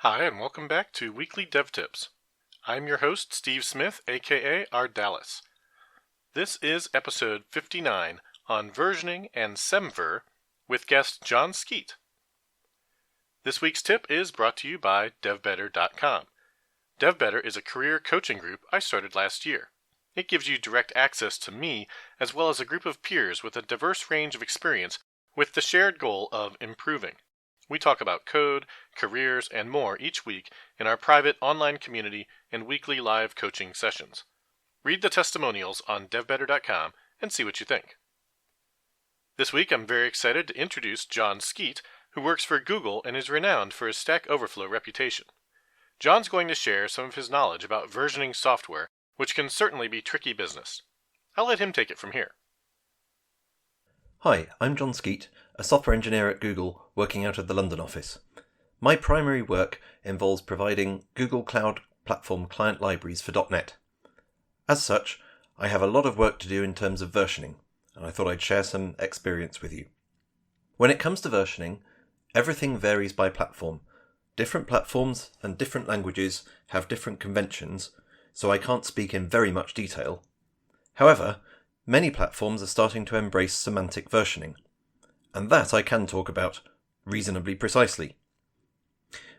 Hi, and welcome back to Weekly Dev Tips. I'm your host, Steve Smith, aka Ardalis. This is episode 59 on versioning and semver with guest Jon Skeet. This week's tip is brought to you by devBetter.com. devBetter is a career coaching group I started last year. It gives you direct access to me as well as a group of peers with a diverse range of experience with the shared goal of improving. We talk about code, careers, and more each week in our private online community and weekly live coaching sessions. Read the testimonials on devbetter.com and see what you think. This week I'm very excited to introduce Jon Skeet, who works for Google and is renowned for his Stack Overflow reputation. Jon's going to share some of his knowledge about versioning software, which can certainly be tricky business. I'll let him take it from here. Hi, I'm Jon Skeet, a software engineer at Google working out of the London office. My primary work involves providing Google Cloud Platform client libraries for .NET. As such, I have a lot of work to do in terms of versioning, and I thought I'd share some experience with you. When it comes to versioning, everything varies by platform. Different platforms and different languages have different conventions, so I can't speak in very much detail. However, many platforms are starting to embrace semantic versioning, and that I can talk about reasonably precisely.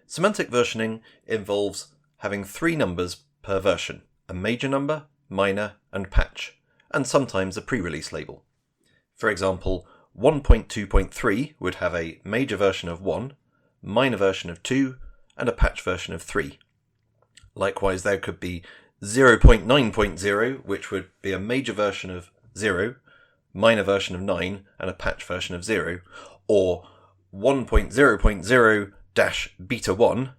Semantic versioning involves having 3 numbers per version: a major number, minor, and patch, and sometimes a pre-release label. For example, 1.2.3 would have a major version of 1, minor version of 2, and a patch version of 3. Likewise, there could be 0.9.0, which would be a major version of 0, minor version of 9, and a patch version of 0, or 1.0.0-beta1,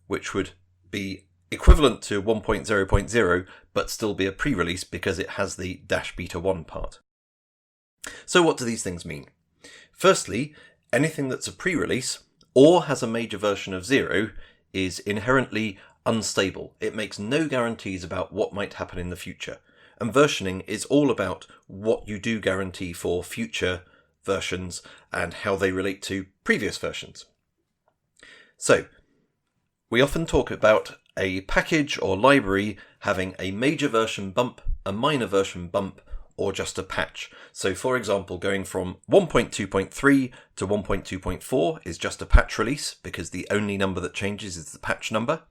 which would be equivalent to 1.0.0, but still be a pre-release because it has the -beta1 part. So what do these things mean? Firstly, anything that's a pre-release or has a major version of 0 is inherently unstable. It makes no guarantees about what might happen in the future. And versioning is all about what you do guarantee for future versions and how they relate to previous versions. So, we often talk about a package or library having a major version bump, a minor version bump, or just a patch. So for example, going from 1.2.3 to 1.2.4 is just a patch release because the only number that changes is the patch number,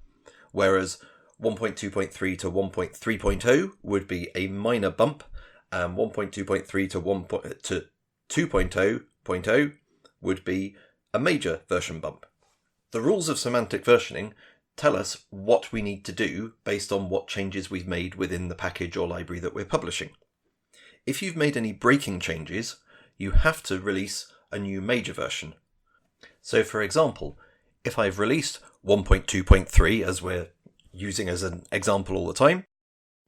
whereas 1.2.3 to 1.3.0 would be a minor bump, and 1.2.3 to 2.0.0 would be a major version bump. The rules of semantic versioning tell us what we need to do based on what changes we've made within the package or library that we're publishing. If you've made any breaking changes, you have to release a new major version. So for example, if I've released 1.2.3, as we're using as an example all the time,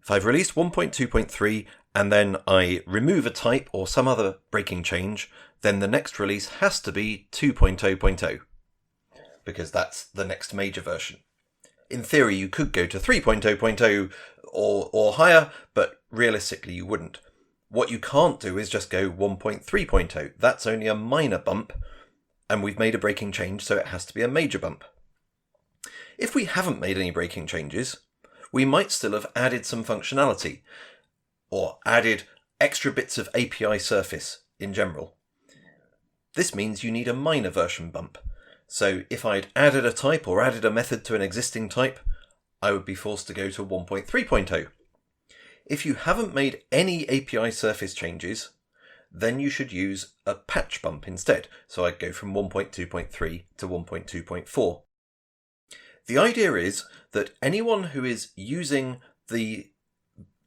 if I've released 1.2.3 and then I remove a type or some other breaking change, then the next release has to be 2.0.0, because that's the next major version. In theory, you could go to 3.0.0 or higher, but realistically you wouldn't. What you can't do is just go 1.3.0. That's only a minor bump, and we've made a breaking change, so it has to be a major bump. If we haven't made any breaking changes, we might still have added some functionality, or added extra bits of API surface in general. This means you need a minor version bump. So if I'd added a type or added a method to an existing type, I would be forced to go to 1.3.0. If you haven't made any API surface changes, then you should use a patch bump instead. So I'd go from 1.2.3 to 1.2.4. The idea is that anyone who is using the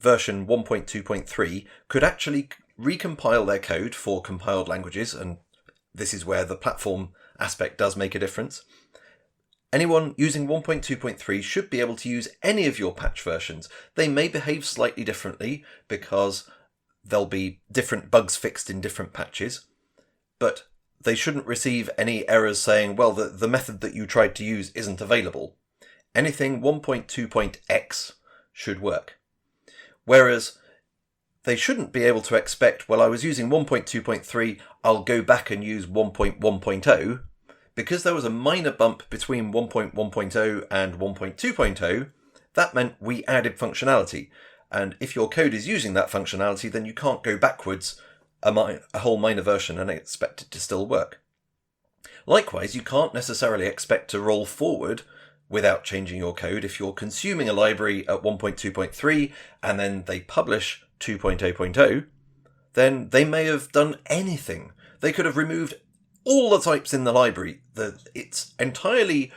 version 1.2.3 could actually recompile their code for compiled languages, and this is where the platform aspect does make a difference. Anyone using 1.2.3 should be able to use any of your patch versions. They may behave slightly differently because there'll be different bugs fixed in different patches, but they shouldn't receive any errors saying, well, the method that you tried to use isn't available. Anything 1.2.x should work. Whereas they shouldn't be able to expect, well, I was using 1.2.3, I'll go back and use 1.1.0, Because there was a minor bump between 1.1.0 and 1.2.0, that meant we added functionality. And if your code is using that functionality, then you can't go backwards a whole minor version and expect it to still work. Likewise, you can't necessarily expect to roll forward without changing your code. If you're consuming a library at 1.2.3 and then they publish 2.0.0, then they may have done anything. They could have removed all the types in the library. It's entirely,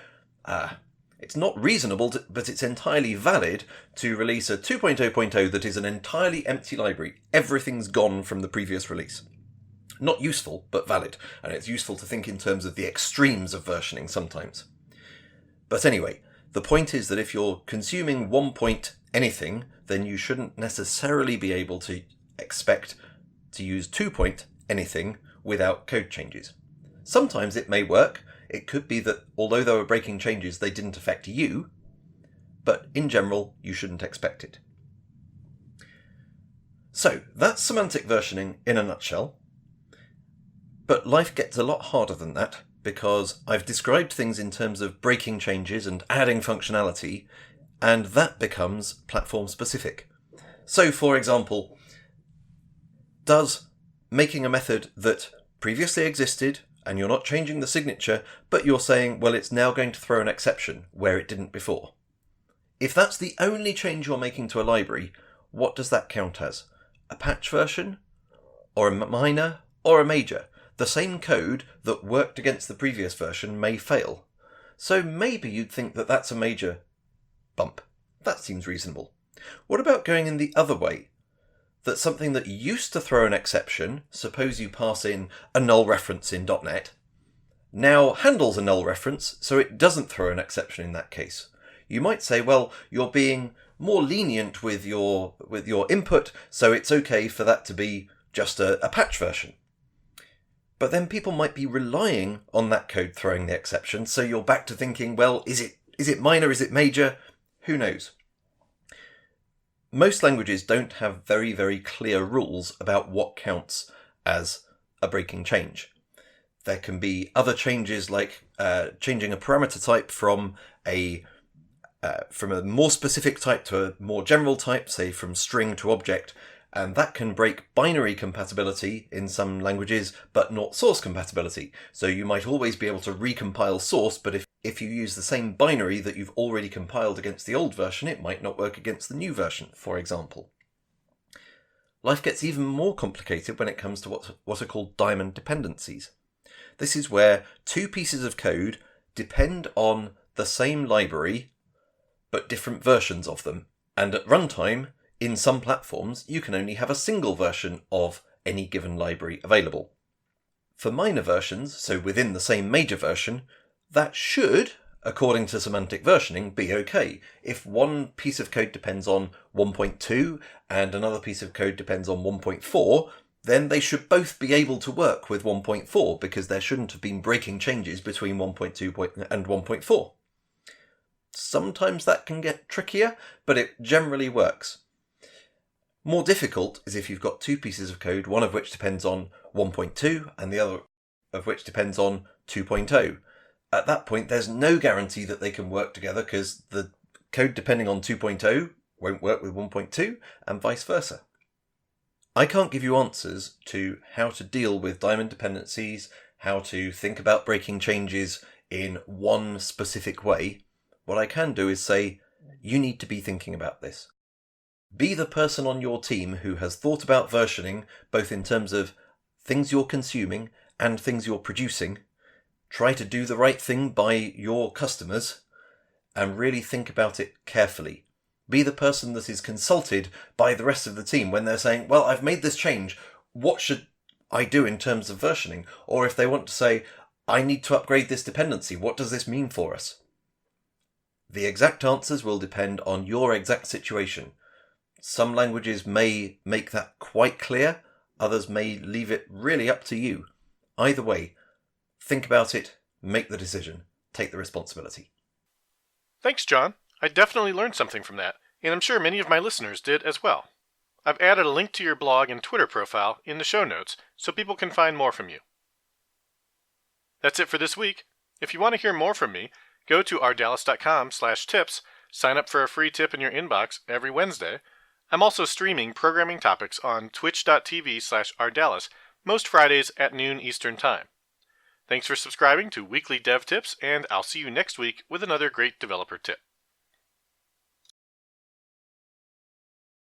it's not reasonable, but it's entirely valid to release a 2.0.0 that is an entirely empty library. Everything's gone from the previous release. Not useful, but valid. And it's useful to think in terms of the extremes of versioning sometimes. But anyway, the point is that if you're consuming 1 point anything, then you shouldn't necessarily be able to expect to use 2 point anything without code changes. Sometimes it may work. It could be that although there were breaking changes, they didn't affect you, but in general, you shouldn't expect it. So, that's semantic versioning in a nutshell. But life gets a lot harder than that, because I've described things in terms of breaking changes and adding functionality, and that becomes platform specific. So, for example, does making a method that previously existed, and you're not changing the signature, but you're saying, well, it's now going to throw an exception where it didn't before. If that's the only change you're making to a library, what does that count as? A patch version? Or a minor? Or a major? The same code that worked against the previous version may fail. So maybe you'd think that that's a major bump. That seems reasonable. What about going in the other way? That something that used to throw an exception, suppose you pass in a null reference in .NET, now handles a null reference, so it doesn't throw an exception in that case. You might say, well, you're being more lenient with your input, so it's okay for that to be just a patch version. But then people might be relying on that code throwing the exception, so you're back to thinking, well, is it minor, is it major? Who knows? Most languages don't have very, very clear rules about what counts as a breaking change. There can be other changes like changing a parameter type from a more specific type to a more general type, say from string to object, and that can break binary compatibility in some languages, but not source compatibility. So you might always be able to recompile source, but if you use the same binary that you've already compiled against the old version, it might not work against the new version, for example. Life gets even more complicated when it comes to what are called diamond dependencies. This is where two pieces of code depend on the same library, but different versions of them. And at runtime, in some platforms, you can only have a single version of any given library available. For minor versions, so within the same major version, that should, according to semantic versioning, be okay. If one piece of code depends on 1.2 and another piece of code depends on 1.4, then they should both be able to work with 1.4 because there shouldn't have been breaking changes between 1.2 and 1.4. Sometimes that can get trickier, but it generally works. More difficult is if you've got two pieces of code, one of which depends on 1.2 and the other of which depends on 2.0. At that point, there's no guarantee that they can work together because the code depending on 2.0 won't work with 1.2 and vice versa. I can't give you answers to how to deal with diamond dependencies, how to think about breaking changes in one specific way. What I can do is say, you need to be thinking about this. Be the person on your team who has thought about versioning, both in terms of things you're consuming and things you're producing. Try to do the right thing by your customers and really think about it carefully. Be the person that is consulted by the rest of the team when they're saying, well, I've made this change. What should I do in terms of versioning? Or if they want to say, I need to upgrade this dependency. What does this mean for us? The exact answers will depend on your exact situation. Some languages may make that quite clear, others may leave it really up to you. Either way, think about it, make the decision, take the responsibility. Thanks, John. I definitely learned something from that, and I'm sure many of my listeners did as well. I've added a link to your blog and Twitter profile in the show notes so people can find more from you. That's it for this week. If you want to hear more from me, go to ardalis.com/tips, sign up for a free tip in your inbox every Wednesday. I'm also streaming programming topics on twitch.tv/ardalis most Fridays at noon Eastern Time. Thanks for subscribing to Weekly Dev Tips, and I'll see you next week with another great developer tip.